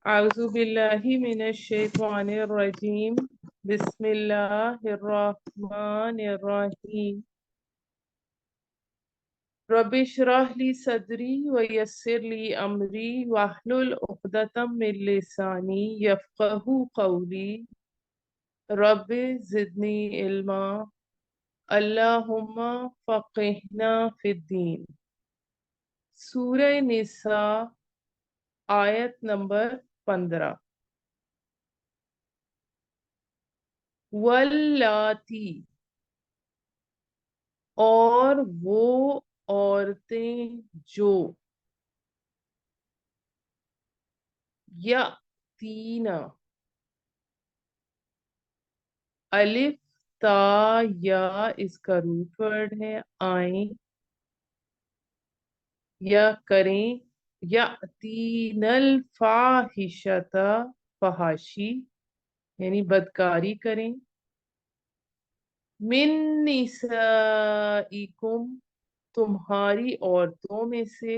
أعوذ بالله من الشيطان الرجيم بسم الله الرحمن الرحيم رب اشرح لي صدري ويسر لي أمري واحلل عقدة من لساني يفقهوا قولي رب زدني علما اللهم فقهنا في الدين. سورہ نساء آیت نمبر 15. واللاتی، اور وہ عورتیں جو یاتینا، الف تا یا اس کا روٹ ورڈ ہے، آئیں یا کریں، یاتین الفاحشۃ، فحاشی یعنی بدکاری کریں، من نسائکم، تمہاری عورتوں میں سے،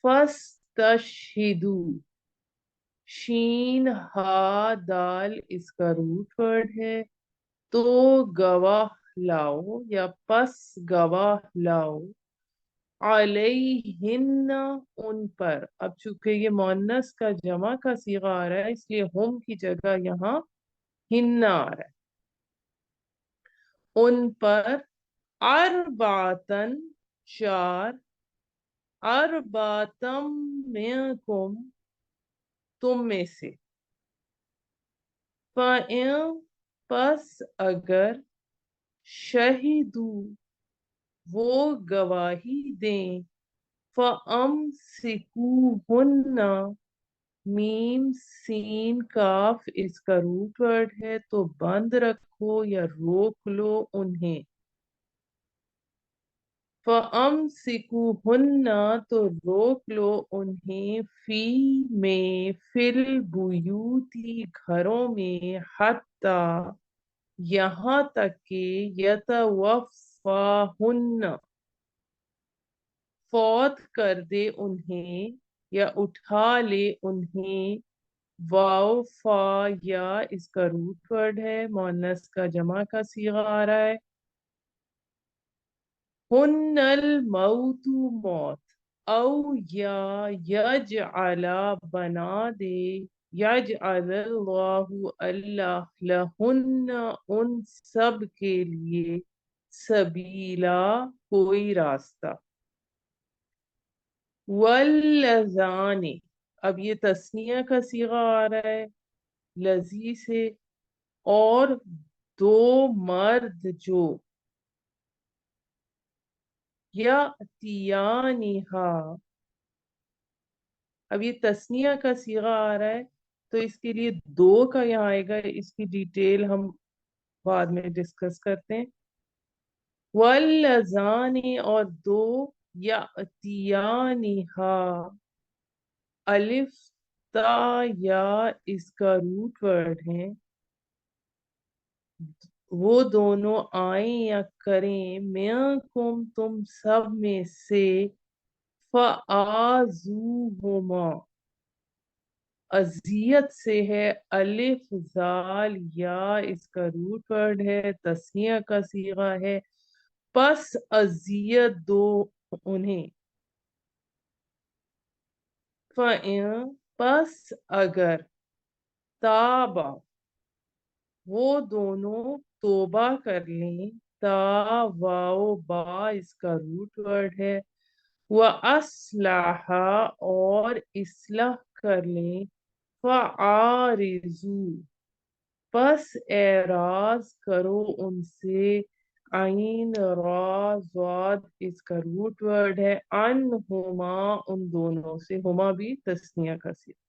فاستشہدوا، شین ہا دال اس کا روٹ ورڈ ہے، تو گواہ لاؤ یا پس گواہ لاؤ، علیہن ان پر. اب چونکہ یہ مؤنث کا جمع کا صیغہ آ رہا ہے اس لیے ہم کی جگہ یہاں ہن آ رہا ہے. ان پر اربعتن، چار، اربعتم منکم تم میں سے، فَإِن پس اگر، شہیدو وہ گواہی دیں، فَأَمْسِكُوهُنَّ، میم سین کاف اس کا روٹ ورڈ ہے تو بند رکھو یا روک لو انہیں. فَأَمْسِكُوهُنَّ تو روک لو انہیں، فی میں، فی البیوتی گھروں میں، حتی یہاں تک کہ، یتوفاہن فوت کر دے انہیں یا اٹھا لے انہیں، واو فا یا اس کا روٹ ورڈ ہے، مؤنث کا جمع کا صیغہ آ رہا ہے، ہن الموت موت، او یا یجعل بنا دے، یجعل اللہ اللہ، لہن ان سب کے لیے، سبیلا کوئی راستہ. واللذان، اب یہ تثنیہ کا صیغہ آ رہا ہے لذی سے، اور دو مرد جو، یاتیانہا، اب یہ تثنیہ کا صیغہ آ رہا ہے تو اس کے لیے دو کا یہاں آئے گا، اس کی ڈیٹیل ہم بعد میں ڈسکس کرتے ہیں. واللذان، اور دو، یاتیانہا، الف تا یا اس کا روٹ ورڈ ہے، وہ دونوں آئیں یا کریں، منکم تم سب میں سے، فآذوہما، اذیت سے ہے، الف زال یا اس کا روٹ ورڈ ہے، تثنیہ کا صیغہ ہے، پس اذیت دو انہیں، فَإِن پس اگر، تابا وہ دونوں توبہ کر لیں، تا واو با اس کا روٹ ورڈ ہے، وَأَصْلَحَ اور اصلاح کر لیں، فَعَارِضُوا پس اعراض کرو ان سے، عین را ضاد اس کا روٹ ورڈ ہے، عنہما ان دونوں سے، ہما بھی تثنیہ کا صیغہ.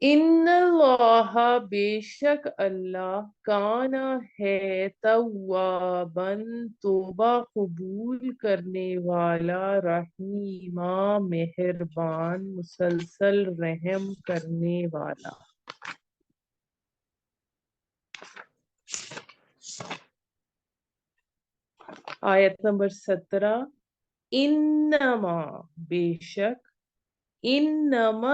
ان اللہ بے شک اللہ، کانا ہے، توابن توبہ قبول کرنے والا، رحیما مہربان مسلسل رحم کرنے والا. آیت نمبر 17. انما بے شک، انما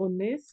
19,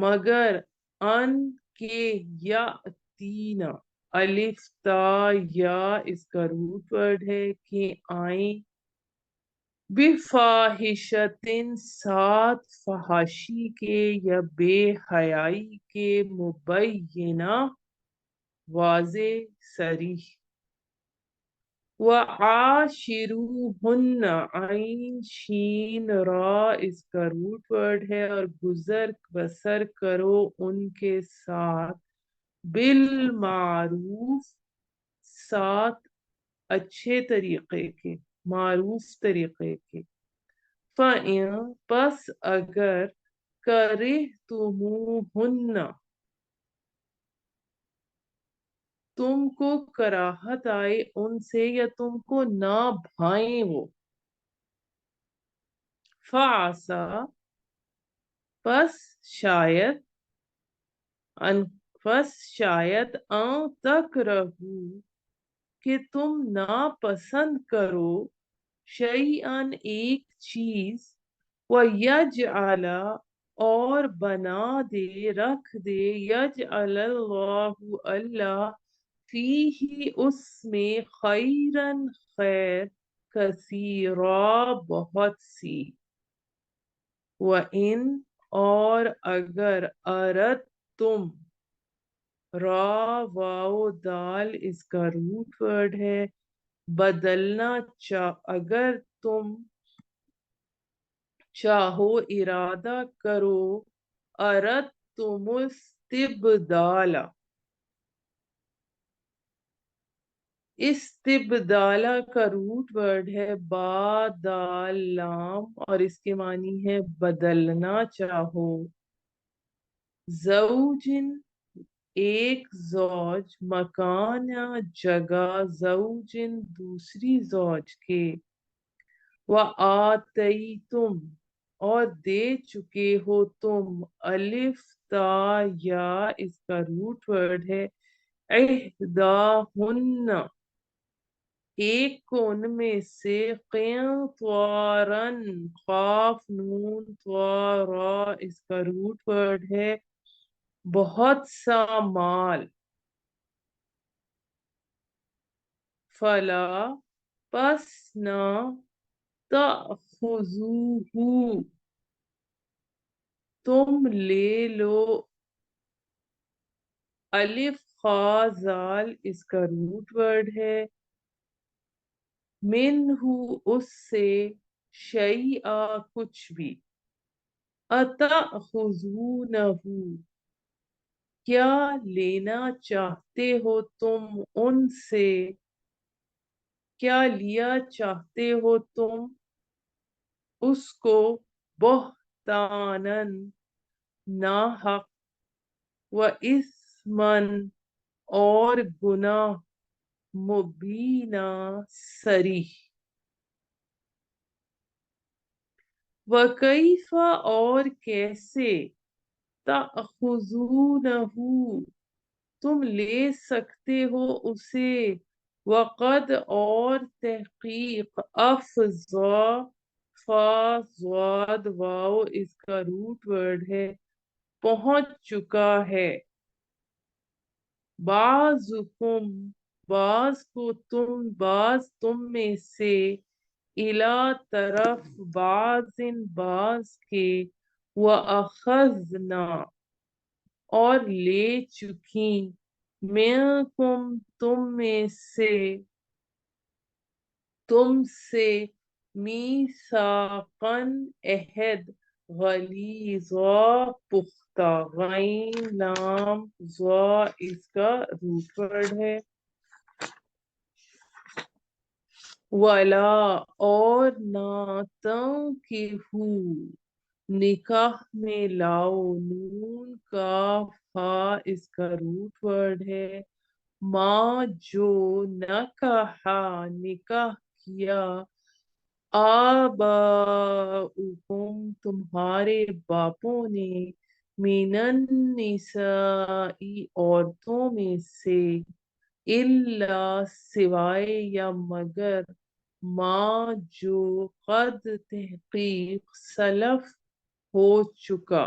مگر ان کے یاتینا، الف تا یا اس کا روٹ ورڈ ہے کہ آئیں، بفاحشتن ساتھ فحاشی کے یا بے حیائی کے، مبینہ واضح صریح، وعاشروہن عین شین را اس کا روٹ ورڈ ہے، اور گزر بسر کرو ان کے ساتھ، بالمعروف ساتھ اچھے طریقے کے، معروف طریقے کے، فَإِن پس اگر کرہتموہن تم کو کراہت آئے ان سے یا تم کو نہ بھائیں وہ، فعسا پس شاید، ان پس شاید ان تکرہو کہ تم ناپسند کرو، شیئن ایک چیز، وَيَجْعَلَ اور بنا دے رکھ دے، یجعل اللہ اللہ، فیہ اس میں، خیرن خیر، کثیرا بہت سی، وَإِن اور اگر اردتم، را واو دال اس کا روٹ ورڈ ہے، بدلنا اگر تم چاہو، ارادہ کرو، اردتم استبدال، استبدال کا روٹ ورڈ ہے با دال لام، اور اس کے معنی ہے بدلنا چاہو، زوجن ایک زوج، مکان جگہ، زوجن دوسری زوج کے، وآتیتم اور دے چکے ہو تم، الف تا یا اس کا روٹ ورڈ ہے، احداہن ایک کو ان میں سے، قنطارن قاف نون طارا اس کا روٹ ورڈ ہے، بہت سا مال، فلا پس نہ، تأخذوہ تم لے لو، الف خا زال اس کا روٹ ورڈ ہے، منہ اس سے، شیئا کچھ بھی، اتأخذونہ کیا لینا چاہتے ہو تم ان سے، کیا لیا چاہتے ہو تم اس کو، بہتانن ناحق، وإثماً اور گناہ، مبینہ صریح، وکیف اور کیسے، تأخذونہ تم لے سکتے ہو اسے، وقد اور تحقیق، افضا فا ضاد واو اس کا روٹ ورڈ ہے، پہنچ چکا ہے، بعضکم بعض تم میں سے، الا طرف، بعض کے، وَأَخَذْنَا اور لے چکیں، منکم تم سے، میثاقاً عہد، غلیظا پختہ، غین لام ظا اس کا روٹ ورڈ ہے، ولا اور نہ، تنکحوا نکاح میں لاؤ، نون کاف ہا اس کا روٹ ورڈ ہے، ماں جو، نکحا نکاح کیا، آباؤکم تمہارے باپوں نے، من النساء عورتوں میں سے، الا سوائے یا مگر، ماں جو، قد تحقیق، سلف ہو چکا،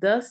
10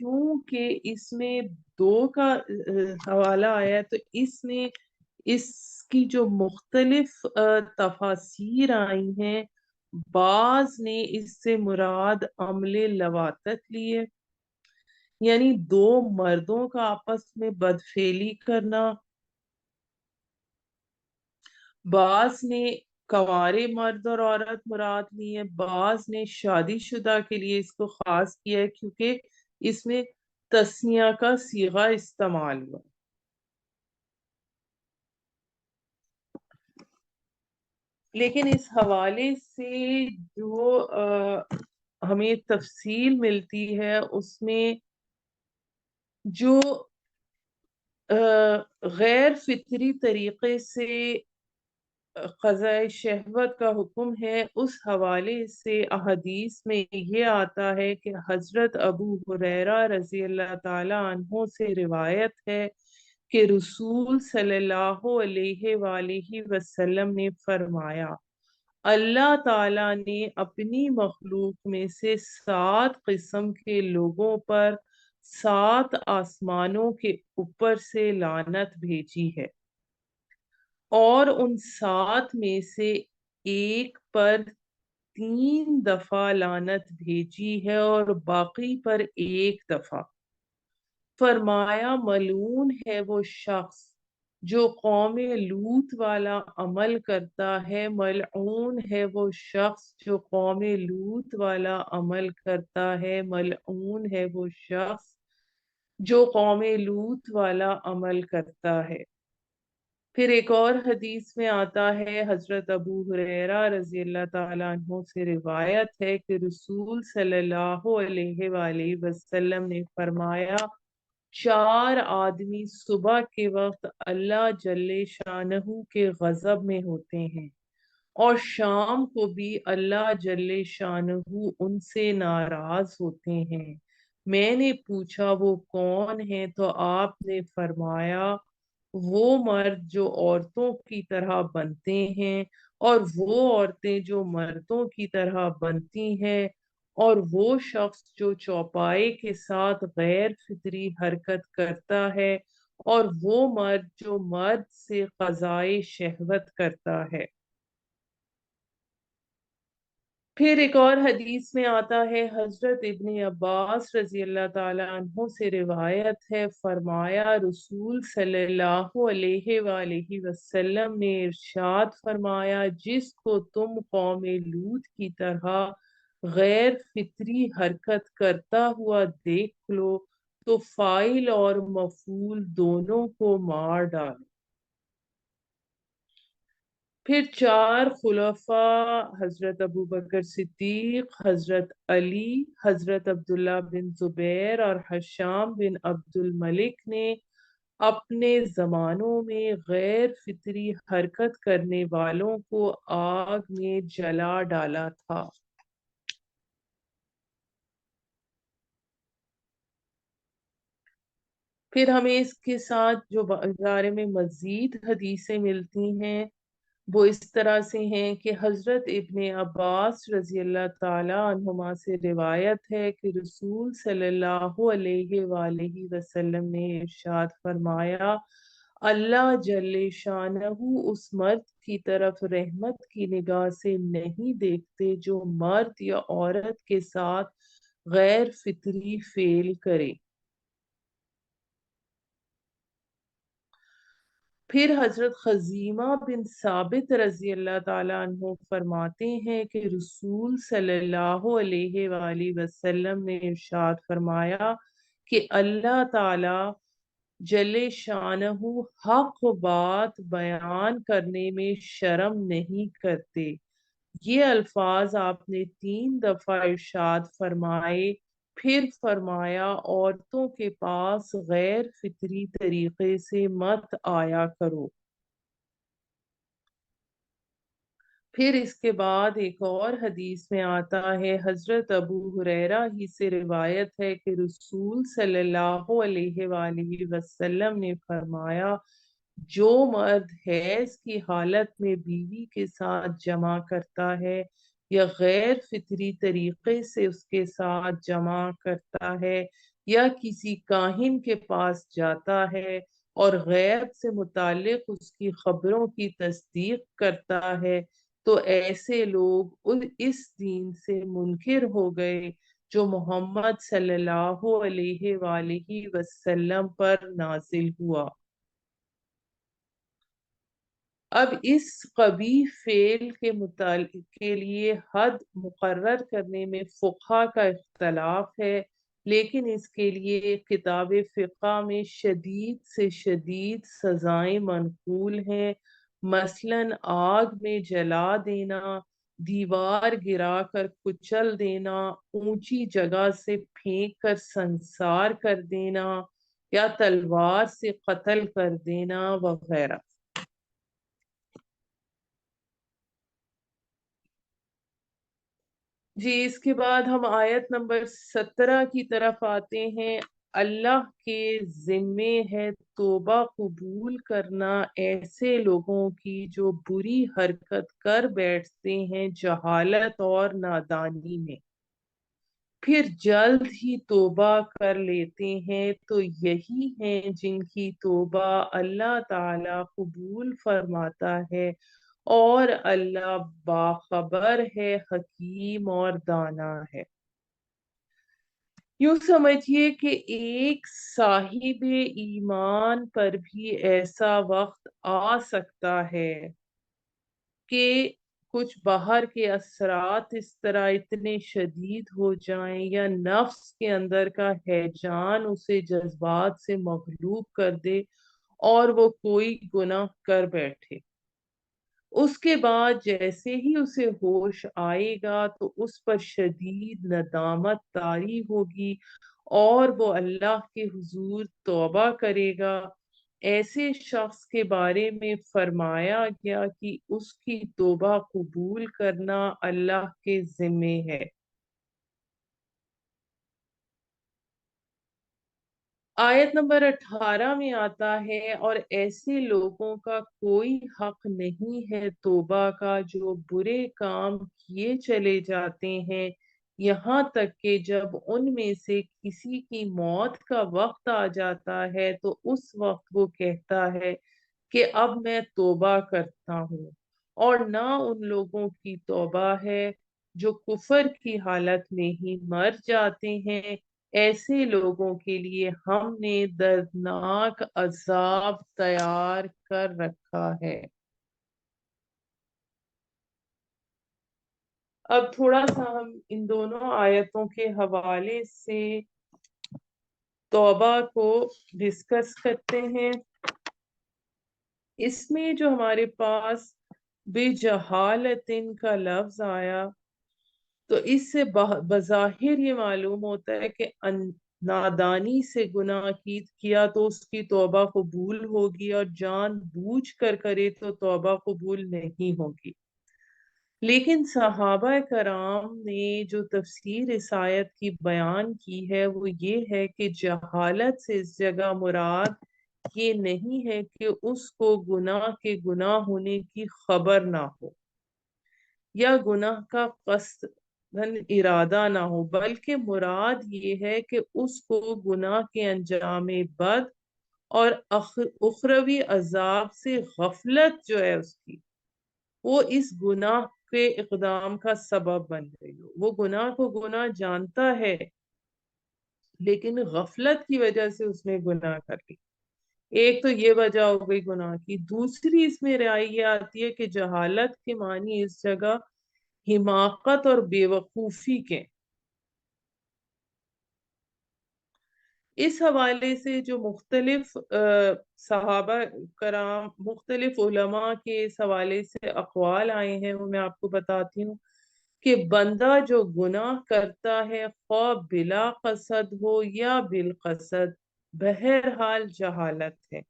چونکہ اس میں دو کا حوالہ آیا ہے تو اس میں اس کی جو مختلف تفاسیر آئی ہیں، بعض نے اس سے مراد عمل لواطت لیے، یعنی دو مردوں کا آپس میں بدفعلی کرنا، بعض نے کنوارے مرد اور عورت مراد لی ہے، بعض نے شادی شدہ کے لیے اس کو خاص کیا ہے کیونکہ اس میں تسنیہ کا صیغہ استعمال ہوا۔ لیکن اس حوالے سے جو ہمیں تفصیل ملتی ہے اس میں جو غیر فطری طریقے سے قضاء شہوت کا حکم ہے، اس حوالے سے احادیث میں یہ آتا ہے کہ حضرت ابو ہریرہ رضی اللہ تعالی عنہ سے روایت ہے کہ رسول صلی اللہ علیہ وآلہ وسلم نے فرمایا، اللہ تعالی نے اپنی مخلوق میں سے 7 قسم کے لوگوں پر 7 آسمانوں کے اوپر سے لعنت بھیجی ہے، اور ان 7 میں سے ایک پر 3 دفعہ لعنت بھیجی ہے اور باقی پر 1 دفعہ۔ فرمایا ملعون ہے وہ شخص جو قوم لوط والا عمل کرتا ہے، ملعون ہے وہ شخص جو قوم لوط والا عمل کرتا ہے، ملعون ہے وہ شخص جو قوم لوط والا عمل کرتا ہے۔ پھر ایک اور حدیث میں آتا ہے، حضرت ابو ہریرہ رضی اللہ تعالیٰ عنہ سے روایت ہے کہ رسول صلی اللہ علیہ وآلہ وسلم نے فرمایا، 4 آدمی صبح کے وقت اللہ جل شانہ کے غضب میں ہوتے ہیں، اور شام کو بھی اللہ جل شانہ ان سے ناراض ہوتے ہیں۔ میں نے پوچھا وہ کون ہیں؟ تو آپ نے فرمایا وہ مرد جو عورتوں کی طرح بنتے ہیں، اور وہ عورتیں جو مردوں کی طرح بنتی ہیں، اور وہ شخص جو چوپائے کے ساتھ غیر فطری حرکت کرتا ہے، اور وہ مرد جو مرد سے قضائے شہوت کرتا ہے۔ پھر ایک اور حدیث میں آتا ہے، حضرت ابن عباس رضی اللہ تعالی عنہ سے روایت ہے، فرمایا رسول صلی اللہ علیہ وآلہ وسلم نے ارشاد فرمایا، جس کو تم قوم لوط کی طرح غیر فطری حرکت کرتا ہوا دیکھ لو تو فاعل اور مفعول دونوں کو مار ڈالو۔ پھر 4 خلفاء حضرت ابوبکر صدیق، حضرت علی، حضرت عبداللہ بن زبیر اور حشام بن عبد الملک نے اپنے زمانوں میں غیر فطری حرکت کرنے والوں کو آگ میں جلا ڈالا تھا۔ پھر ہمیں اس کے ساتھ جو بارے میں مزید حدیثیں ملتی ہیں وہ اس طرح سے ہیں کہ حضرت ابن عباس رضی اللہ تعالی عنہما سے روایت ہے کہ رسول صلی اللہ علیہ وآلہ وسلم نے ارشاد فرمایا، اللہ جل شانہ اس مرد کی طرف رحمت کی نگاہ سے نہیں دیکھتے جو مرد یا عورت کے ساتھ غیر فطری فعل کرے۔ پھر حضرت خزیمہ بن ثابت رضی اللہ تعالیٰ عنہ فرماتے ہیں کہ رسول صلی اللہ علیہ وآلہ وسلم نے ارشاد فرمایا کہ اللہ تعالیٰ جل شانہ حق بات بیان کرنے میں شرم نہیں کرتے۔ یہ الفاظ آپ نے 3 دفعہ ارشاد فرمائے، پھر فرمایا عورتوں کے پاس غیر فطری طریقے سے مت آیا کرو۔ پھر اس کے بعد ایک اور حدیث میں آتا ہے، حضرت ابو ہریرہ ہی سے روایت ہے کہ رسول صلی اللہ علیہ وآلہ وسلم نے فرمایا، جو مرد حیض کی حالت میں بیوی کے ساتھ جمع کرتا ہے یا غیر فطری طریقے سے اس کے ساتھ جمع کرتا ہے یا کسی کاہن کے پاس جاتا ہے اور غیب سے متعلق اس کی خبروں کی تصدیق کرتا ہے تو ایسے لوگ اس دین سے منکر ہو گئے جو محمد صلی اللہ علیہ وآلہ وسلم پر نازل ہوا۔ اب اس قبیح فعل کے لیے حد مقرر کرنے میں فقہا کا اختلاف ہے، لیکن اس کے لیے کتاب فقہ میں شدید سے شدید سزائیں منقول ہیں، مثلاً آگ میں جلا دینا، دیوار گرا کر کچل دینا، اونچی جگہ سے پھینک کر سنسار کر دینا یا تلوار سے قتل کر دینا وغیرہ۔ جی، اس کے بعد ہم آیت نمبر 17 کی طرف آتے ہیں۔ اللہ کے ذمے ہے توبہ قبول کرنا ایسے لوگوں کی جو بری حرکت کر بیٹھتے ہیں جہالت اور نادانی میں، پھر جلد ہی توبہ کر لیتے ہیں تو یہی ہیں جن کی توبہ اللہ تعالی قبول فرماتا ہے، اور اللہ باخبر ہے، حکیم اور دانا ہے۔ یوں سمجھیے کہ ایک صاحب ایمان پر بھی ایسا وقت آ سکتا ہے کہ کچھ باہر کے اثرات اس طرح اتنے شدید ہو جائیں یا نفس کے اندر کا ہیجان اسے جذبات سے مغلوب کر دے اور وہ کوئی گناہ کر بیٹھے، اس کے بعد جیسے ہی اسے ہوش آئے گا تو اس پر شدید ندامت طاری ہوگی اور وہ اللہ کے حضور توبہ کرے گا۔ ایسے شخص کے بارے میں فرمایا گیا کہ اس کی توبہ قبول کرنا اللہ کے ذمے ہے۔ آیت نمبر 18 میں آتا ہے، اور ایسے لوگوں کا کوئی حق نہیں ہے توبہ کا جو برے کام کیے چلے جاتے ہیں یہاں تک کہ جب ان میں سے کسی کی موت کا وقت آ جاتا ہے تو اس وقت وہ کہتا ہے کہ اب میں توبہ کرتا ہوں، اور نہ ان لوگوں کی توبہ ہے جو کفر کی حالت میں ہی مر جاتے ہیں، ایسے لوگوں کے لیے ہم نے دردناک عذاب تیار کر رکھا ہے۔ اب تھوڑا سا ہم ان دونوں آیتوں کے حوالے سے توبہ کو ڈسکس کرتے ہیں۔ اس میں جو ہمارے پاس بجہالتن کا لفظ آیا تو اس سے بظاہر یہ معلوم ہوتا ہے کہ نادانی سے گناہ کیا تو اس کی توبہ قبول ہوگی، اور جان بوجھ کر کرے تو توبہ قبول نہیں ہوگی۔ لیکن صحابہ کرام نے جو تفسیر اس آیت کی بیان کی ہے وہ یہ ہے کہ جہالت سے اس جگہ مراد یہ نہیں ہے کہ اس کو گناہ کے گناہ ہونے کی خبر نہ ہو یا گناہ کا قصد ارادہ نہ ہو، بلکہ مراد یہ ہے کہ اس کو گناہ کے انجام بد اور اخروی عذاب سے غفلت جو ہے اس کی، وہ اس گناہ کے اقدام کا سبب بن گئی ہو۔ وہ گناہ کو گناہ جانتا ہے لیکن غفلت کی وجہ سے اس نے گناہ کر لی۔ ایک تو یہ وجہ ہو گئی گناہ کی، دوسری اس میں رعائی یہ آتی ہے کہ جہالت کے معنی اس جگہ حماقت اور بے وقوفی کے۔ اس حوالے سے جو مختلف صحابہ کرام، مختلف علماء کے اس حوالے سے اقوال آئے ہیں وہ میں آپ کو بتاتی ہوں کہ بندہ جو گناہ کرتا ہے خواہ بلا قصد ہو یا بالقصد، بہرحال جہالت ہے۔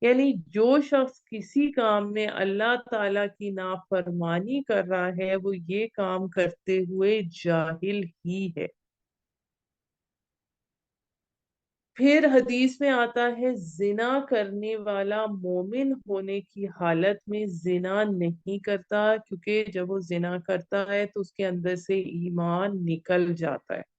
یعنی جو شخص کسی کام میں اللہ تعالی کی نافرمانی کر رہا ہے وہ یہ کام کرتے ہوئے جاہل ہی ہے۔ پھر حدیث میں آتا ہے زنا کرنے والا مومن ہونے کی حالت میں زنا نہیں کرتا، کیونکہ جب وہ زنا کرتا ہے تو اس کے اندر سے ایمان نکل جاتا ہے۔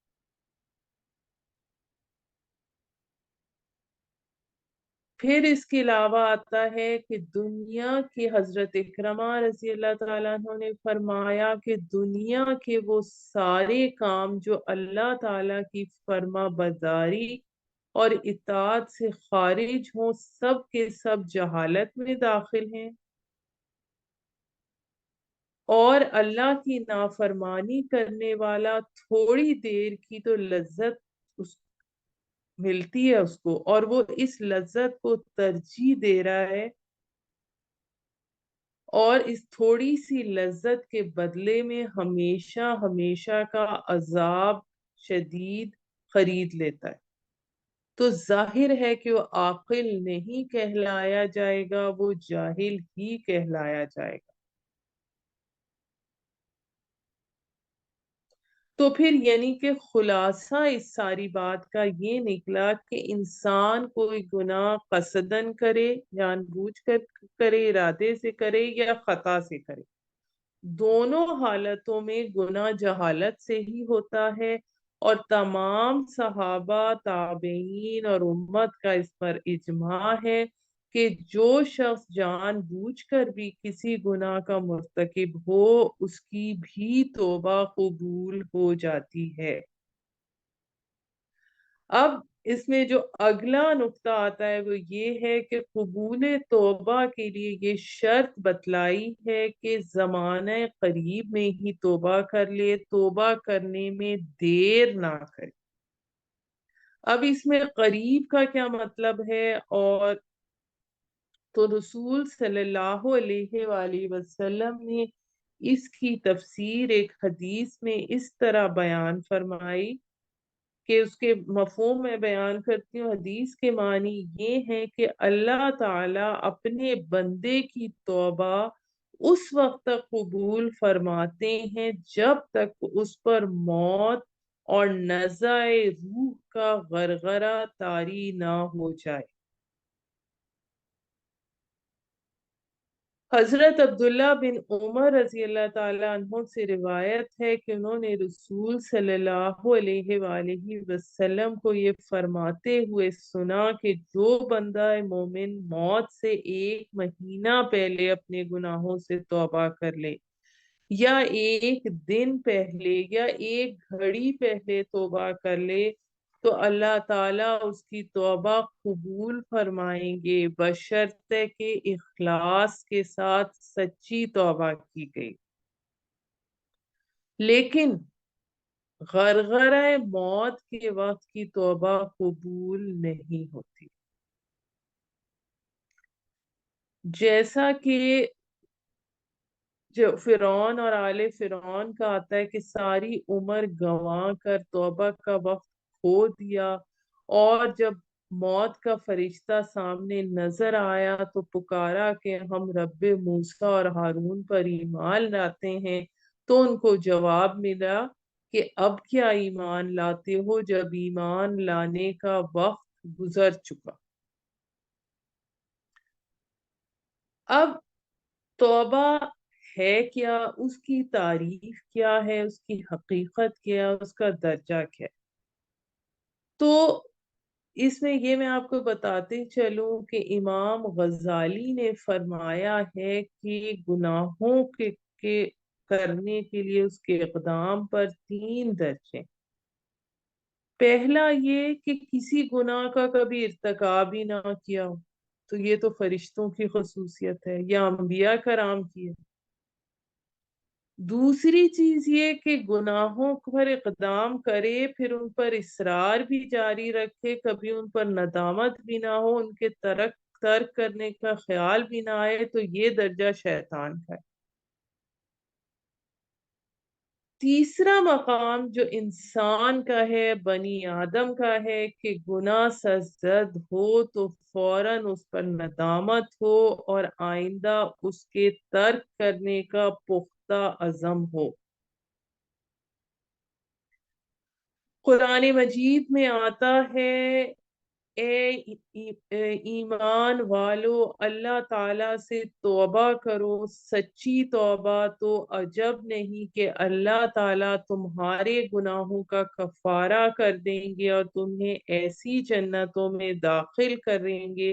پھر اس کے علاوہ آتا ہے کہ دنیا کی حضرت اکرمہ رضی اللہ تعالیٰ عنہ نے فرمایا کہ دنیا کے وہ سارے کام جو اللہ تعالیٰ کی فرما برداری اور اطاعت سے خارج ہوں، سب کے سب جہالت میں داخل ہیں، اور اللہ کی نافرمانی کرنے والا تھوڑی دیر کی تو لذت اس ملتی ہے اس کو، اور وہ اس لذت کو ترجیح دے رہا ہے، اور اس تھوڑی سی لذت کے بدلے میں ہمیشہ ہمیشہ کا عذاب شدید خرید لیتا ہے، تو ظاہر ہے کہ وہ عاقل نہیں کہلایا جائے گا، وہ جاہل ہی کہلایا جائے گا۔ تو پھر یعنی کہ خلاصہ اس ساری بات کا یہ نکلا کہ انسان کوئی گناہ قصدن کرے، جان بوجھ کر کرے، ارادے سے کرے یا خطا سے کرے، دونوں حالتوں میں گناہ جہالت سے ہی ہوتا ہے، اور تمام صحابہ، تابعین اور امت کا اس پر اجماع ہے کہ جو شخص جان بوجھ کر بھی کسی گناہ کا مرتکب ہو، اس کی بھی توبہ قبول ہو جاتی ہے۔ اب اس میں جو اگلا نقطہ آتا ہے وہ یہ ہے کہ قبول توبہ کے لیے یہ شرط بتلائی ہے کہ زمانہ قریب میں ہی توبہ کر لے، توبہ کرنے میں دیر نہ کرے۔ اب اس میں قریب کا کیا مطلب ہے؟ اور تو رسول صلی اللہ علیہ وآلہ وسلم نے اس کی تفسیر ایک حدیث میں اس طرح بیان فرمائی کہ اس کے مفہوم میں بیان کرتی ہوں۔ حدیث کے معنی یہ ہے کہ اللہ تعالی اپنے بندے کی توبہ اس وقت تک قبول فرماتے ہیں جب تک اس پر موت اور نزع روح کا غرغرہ طاری نہ ہو جائے۔ حضرت عبداللہ بن عمر رضی اللہ تعالیٰ عنہ سے روایت ہے کہ انہوں نے رسول صلی اللہ علیہ وآلہ وسلم کو یہ فرماتے ہوئے سنا کہ جو بندہ مومن موت سے 1 مہینہ پہلے اپنے گناہوں سے توبہ کر لے، یا 1 دن پہلے یا 1 گھڑی پہلے توبہ کر لے، تو اللہ تعالیٰ اس کی توبہ قبول فرمائیں گے، بشرطے کہ اخلاص کے ساتھ سچی توبہ کی گئی۔ لیکن غرغرہ موت کے وقت کی توبہ قبول نہیں ہوتی، جیسا کہ جو فرعون اور آل فرعون کا آتا ہے کہ ساری عمر گنوا کر توبہ کا وقت کھو دیا، اور جب موت کا فرشتہ سامنے نظر آیا تو پکارا کہ ہم رب موسیٰ اور ہارون پر ایمان لاتے ہیں، تو ان کو جواب ملا کہ اب کیا ایمان لاتے ہو جب ایمان لانے کا وقت گزر چکا۔ اب توبہ ہے کیا، اس کی تعریف کیا ہے، اس کی حقیقت کیا، اس کا درجہ کیا ہے؟ تو اس میں یہ میں آپ کو بتاتے چلوں کہ امام غزالی نے فرمایا ہے کہ گناہوں کے کرنے کے لیے اس کے اقدام پر 3 درجے۔ پہلا یہ کہ کسی گناہ کا کبھی ارتکاب ہی نہ کیا ہو، تو یہ تو فرشتوں کی خصوصیت ہے یا انبیاء کرام کی ہے۔ دوسری چیز یہ کہ گناہوں پر اقدام کرے، پھر ان پر اصرار بھی جاری رکھے، کبھی ان پر ندامت بھی نہ ہو، ان کے ترک کرنے کا خیال بھی نہ آئے، تو یہ درجہ شیطان کا ہے۔ تیسرا مقام جو انسان کا ہے، بنی آدم کا ہے، کہ گناہ سرزد ہو تو فوراً اس پر ندامت ہو اور آئندہ اس کے ترک کرنے کا پختہ عزم ہو۔ قرآن مجید میں آتا ہے ایمان والو اللہ تعالیٰ سے توبہ کرو، سچی توبہ، تو عجب نہیں کہ اللہ تعالیٰ تمہارے گناہوں کا کفارہ کر دیں گے اور تمہیں ایسی جنتوں میں داخل کریں گے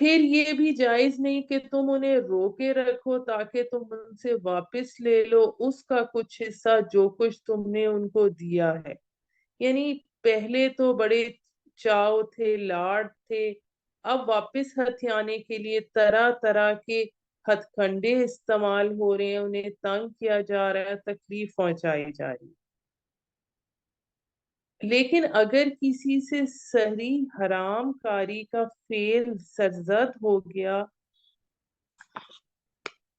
پھر یہ بھی جائز نہیں کہ تم انہیں روکے رکھو تاکہ تم ان سے واپس لے لو اس کا کچھ حصہ جو کچھ تم نے ان کو دیا ہے. یعنی پہلے تو بڑے چاؤ تھے، لاڈ تھے، اب واپس ہتھیانے کے لیے طرح طرح کے ہتھ کنڈے استعمال ہو رہے ہیں، انہیں تنگ کیا جا رہا ہے، تکلیف پہنچائی جا رہی ہے. لیکن اگر کسی سے صریح حرام کاری کا فعل سرزد ہو گیا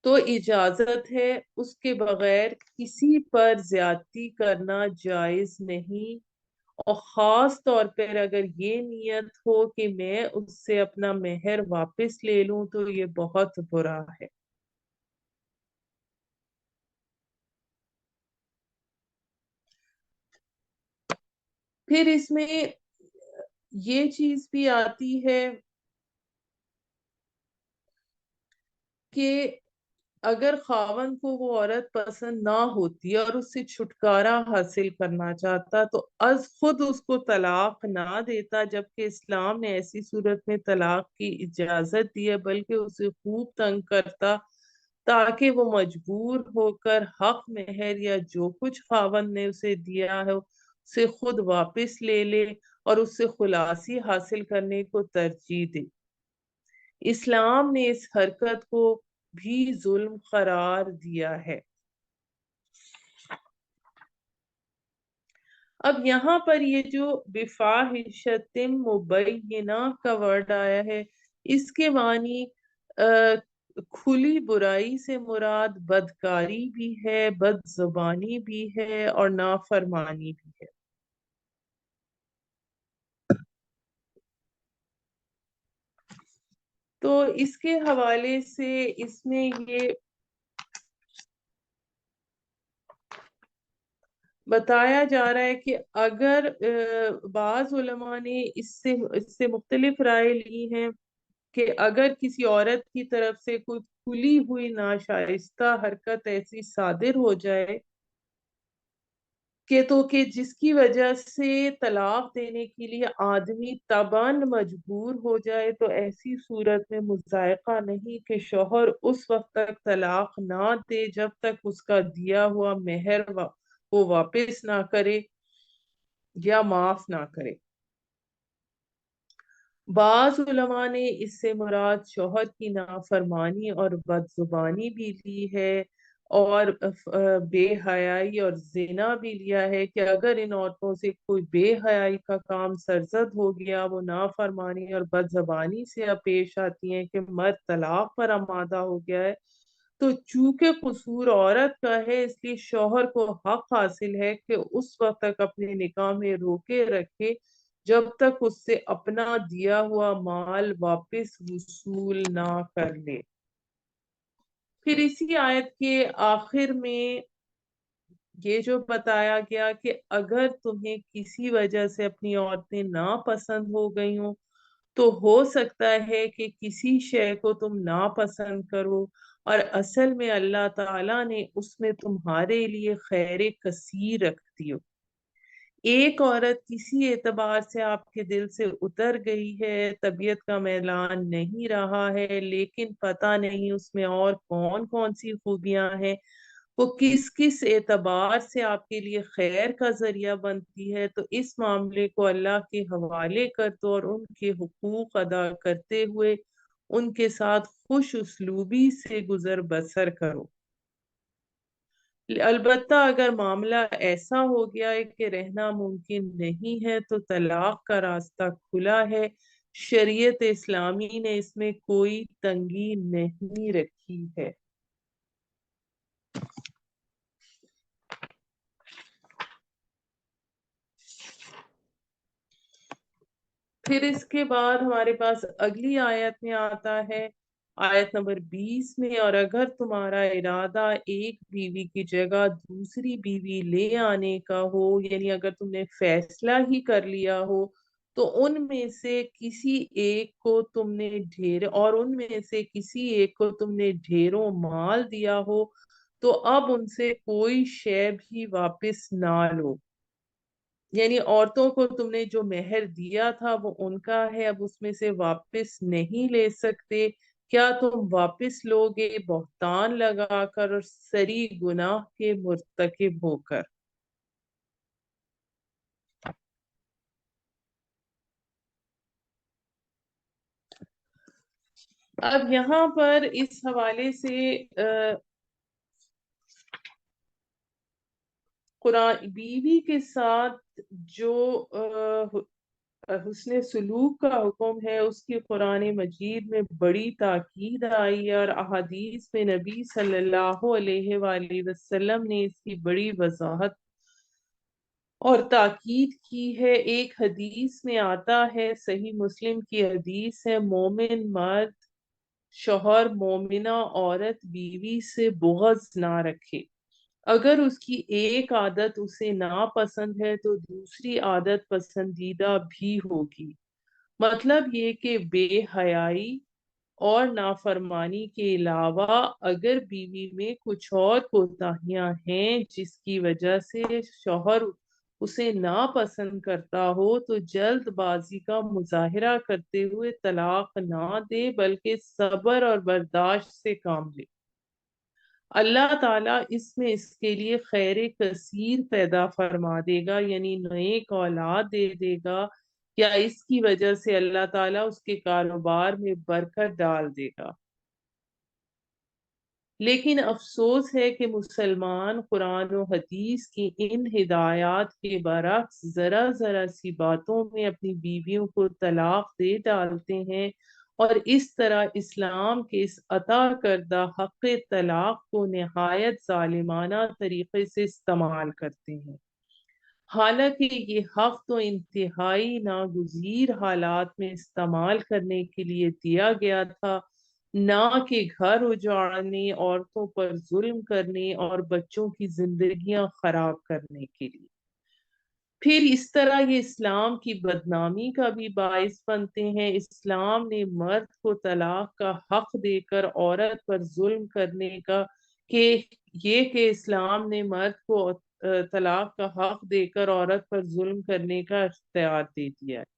تو اجازت ہے، اس کے بغیر کسی پر زیادتی کرنا جائز نہیں. اور خاص طور پر اگر یہ نیت ہو کہ میں اس سے اپنا مہر واپس لے لوں تو یہ بہت برا ہے. پھر اس میں یہ چیز بھی آتی ہے کہ اگر خاوند کو وہ عورت پسند نہ ہوتی اور اس سے چھٹکارا حاصل کرنا چاہتا تو از خود اس کو طلاق نہ دیتا، جبکہ اسلام نے ایسی صورت میں طلاق کی اجازت دی ہے، بلکہ اسے خوب تنگ کرتا تاکہ وہ مجبور ہو کر حق مہر یا جو کچھ خاوند نے اسے دیا ہے اسے خود واپس لے لے اور اس سے خلاصی حاصل کرنے کو ترجیح دے. اسلام نے اس حرکت کو بھی ظلم قرار دیا ہے. اب یہاں پر یہ جو بفاحشۃ مبینہ کا ورڈ آیا ہے، اس کے معنی کھلی برائی سے مراد بدکاری بھی ہے، بد زبانی بھی ہے اور نافرمانی بھی ہے. تو اس کے حوالے سے اس میں یہ بتایا جا رہا ہے کہ اگر بعض علماء نے اس سے مختلف رائے لی ہیں کہ اگر کسی عورت کی طرف سے کوئی کھلی ہوئی ناشائستہ حرکت ایسی صادر ہو جائے کہ جس کی وجہ سے طلاق دینے کے لیے آدمی تباً مجبور ہو جائے تو ایسی صورت میں مضائقہ نہیں کہ شوہر اس وقت تک طلاق نہ دے جب تک اس کا دیا ہوا مہر وہ واپس نہ کرے یا معاف نہ کرے. بعض علماء نے اس سے مراد شوہر کی نافرمانی اور بد زبانی بھی لی ہے اور بے حیائی اور زنا بھی لیا ہے کہ اگر ان عورتوں سے کوئی بے حیائی کا کام سرزد ہو گیا، وہ نافرمانی اور بد زبانی سے پیش آتی ہیں کہ مرد طلاق پر آمادہ ہو گیا ہے تو چونکہ قصور عورت کا ہے اس لیے شوہر کو حق حاصل ہے کہ اس وقت تک اپنے نکاح میں روکے رکھے جب تک اس سے اپنا دیا ہوا مال واپس وصول نہ کر لے. پھر اسی آیت کے آخر میں یہ جو بتایا گیا کہ اگر تمہیں کسی وجہ سے اپنی عورتیں ناپسند ہو گئی ہوں تو ہو سکتا ہے کہ کسی شے کو تم ناپسند کرو اور اصل میں اللہ تعالیٰ نے اس میں تمہارے لیے خیر کثیر رکھ دی ہو. ایک عورت کسی اعتبار سے آپ کے دل سے اتر گئی ہے، طبیعت کا میلان نہیں رہا ہے، لیکن پتہ نہیں اس میں اور کون کون سی خوبیاں ہیں، وہ کس کس اعتبار سے آپ کے لیے خیر کا ذریعہ بنتی ہے، تو اس معاملے کو اللہ کے حوالے کر دو اور ان کے حقوق ادا کرتے ہوئے ان کے ساتھ خوش اسلوبی سے گزر بسر کرو. البتہ اگر معاملہ ایسا ہو گیا ہے کہ رہنا ممکن نہیں ہے تو طلاق کا راستہ کھلا ہے. شریعت اسلامی نے اس میں کوئی تنگی نہیں رکھی ہے. پھر اس کے بعد ہمارے پاس اگلی آیت میں آتا ہے، آیت نمبر 20 میں، اور اگر تمہارا ارادہ ایک بیوی کی جگہ دوسری بیوی لے آنے کا ہو، یعنی اگر تم نے فیصلہ ہی کر لیا ہو تو ان میں سے کسی ایک کو تم نے ڈھیروں مال دیا ہو تو اب ان سے کوئی شے بھی واپس نہ لو. یعنی عورتوں کو تم نے جو مہر دیا تھا وہ ان کا ہے، اب اس میں سے واپس نہیں لے سکتے، کیا تم واپس لوگے بہتان لگا کر اور سری گناہ کے مرتکب ہو کر؟ اب یہاں پر اس حوالے سے قرآن بیوی کے ساتھ جو حسن سلوک کا حکم ہے اس کی قرآن مجید میں بڑی تاکید آئی ہے، اور احادیث میں نبی صلی اللہ علیہ وآلہ وسلم نے اس کی بڑی وضاحت اور تاکید کی ہے۔ ایک حدیث میں آتا ہے، صحیح مسلم کی حدیث ہے، مومن مرد شوہر مومنہ عورت بیوی سے بغض نہ رکھے، اگر اس کی ایک عادت اسے ناپسند ہے تو دوسری عادت پسندیدہ بھی ہوگی۔ مطلب یہ کہ بے حیائی اور نافرمانی کے علاوہ اگر بیوی میں کچھ اور کوتاہیاں ہیں جس کی وجہ سے شوہر اسے ناپسند کرتا ہو تو جلد بازی کا مظاہرہ کرتے ہوئے طلاق نہ دے بلکہ صبر اور برداشت سے کام لے۔ اللہ تعالیٰ اس میں اس کے لیے خیر کثیر پیدا فرما دے گا، یعنی نیک اولاد دے دے گا، یا اس کی وجہ سے اللہ تعالیٰ اس کے کاروبار میں برکت ڈال دے گا۔ لیکن افسوس ہے کہ مسلمان قرآن و حدیث کی ان ہدایات کے برعکس ذرا ذرا سی باتوں میں اپنی بیویوں کو طلاق دے ڈالتے ہیں، اور اس طرح اسلام کے اس عطا کردہ حق طلاق کو نہایت ظالمانہ طریقے سے استعمال کرتے ہیں۔ حالانکہ یہ حق تو انتہائی ناگزیر حالات میں استعمال کرنے کے لیے دیا گیا تھا، نہ کہ گھر اجاڑنے، عورتوں پر ظلم کرنے اور بچوں کی زندگیاں خراب کرنے کے لیے۔ پھر اس طرح یہ اسلام کی بدنامی کا بھی باعث بنتے ہیں۔ اسلام نے مرد کو طلاق کا حق دے کر عورت پر ظلم کرنے کا کہ یہ کہ اسلام نے مرد کو طلاق کا حق دے کر عورت پر ظلم کرنے کا اختیار دے دیا ہے۔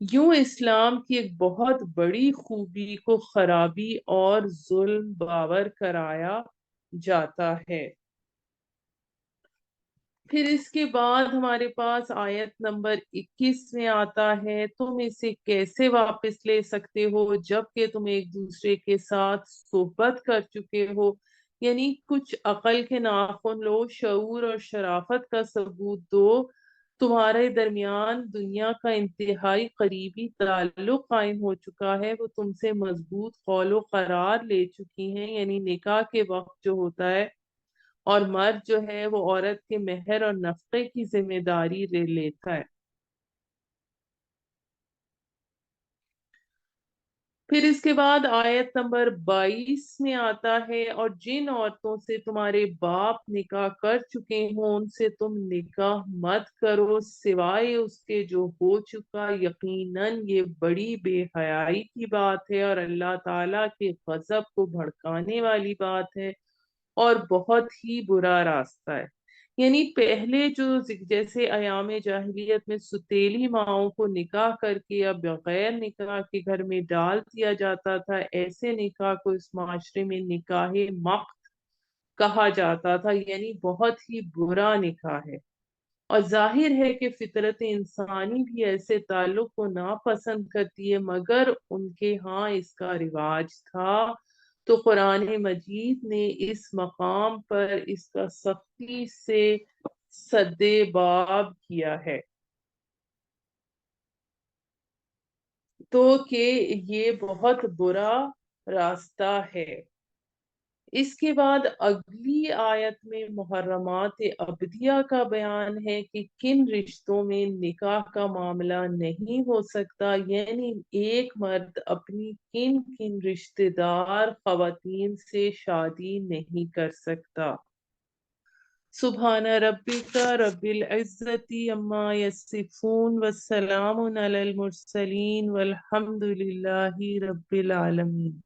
یوں اسلام کی ایک بہت بڑی خوبی کو خرابی اور ظلم باور کرایا جاتا ہے۔ پھر اس کے بعد ہمارے پاس آیت نمبر 21 میں آتا ہے، تم اسے کیسے واپس لے سکتے ہو جبکہ تم ایک دوسرے کے ساتھ صحبت کر چکے ہو؟ یعنی کچھ عقل کے ناخن لو، شعور اور شرافت کا ثبوت دو، تمہارے درمیان دنیا کا انتہائی قریبی تعلق قائم ہو چکا ہے، وہ تم سے مضبوط قول و قرار لے چکی ہیں، یعنی نکاح کے وقت جو ہوتا ہے، اور مرد جو ہے وہ عورت کے مہر اور نفقے کی ذمہ داری لے لیتا ہے۔ پھر اس کے بعد آیت نمبر 22 میں آتا ہے، اور جن عورتوں سے تمہارے باپ نکاح کر چکے ہوں ان سے تم نکاح مت کرو سوائے اس کے جو ہو چکا، یقیناً یہ بڑی بے حیائی کی بات ہے اور اللہ تعالیٰ کے غضب کو بھڑکانے والی بات ہے اور بہت ہی برا راستہ ہے۔ یعنی پہلے جو جیسے ایام جاہلیت میں ستیلی ماؤں کو نکاح کر کے یا بغیر نکاح کے گھر میں ڈال دیا جاتا تھا، ایسے نکاح کو اس معاشرے میں نکاح مقت کہا جاتا تھا، یعنی بہت ہی برا نکاح ہے۔ اور ظاہر ہے کہ فطرت انسانی بھی ایسے تعلق کو ناپسند کرتی ہے، مگر ان کے ہاں اس کا رواج تھا، تو قرآن مجید نے اس مقام پر اس کا سختی سے سد باب کیا ہے، تو کہ یہ بہت برا راستہ ہے۔ اس کے بعد اگلی آیت میں محرمات ابدیہ کا بیان ہے کہ کن رشتوں میں نکاح کا معاملہ نہیں ہو سکتا، یعنی ایک مرد اپنی کن کن رشتہ دار خواتین سے شادی نہیں کر سکتا۔ سبحان ربک رب العزت عما یصفون والسلام علی المرسلین والحمد للہ رب العالمین۔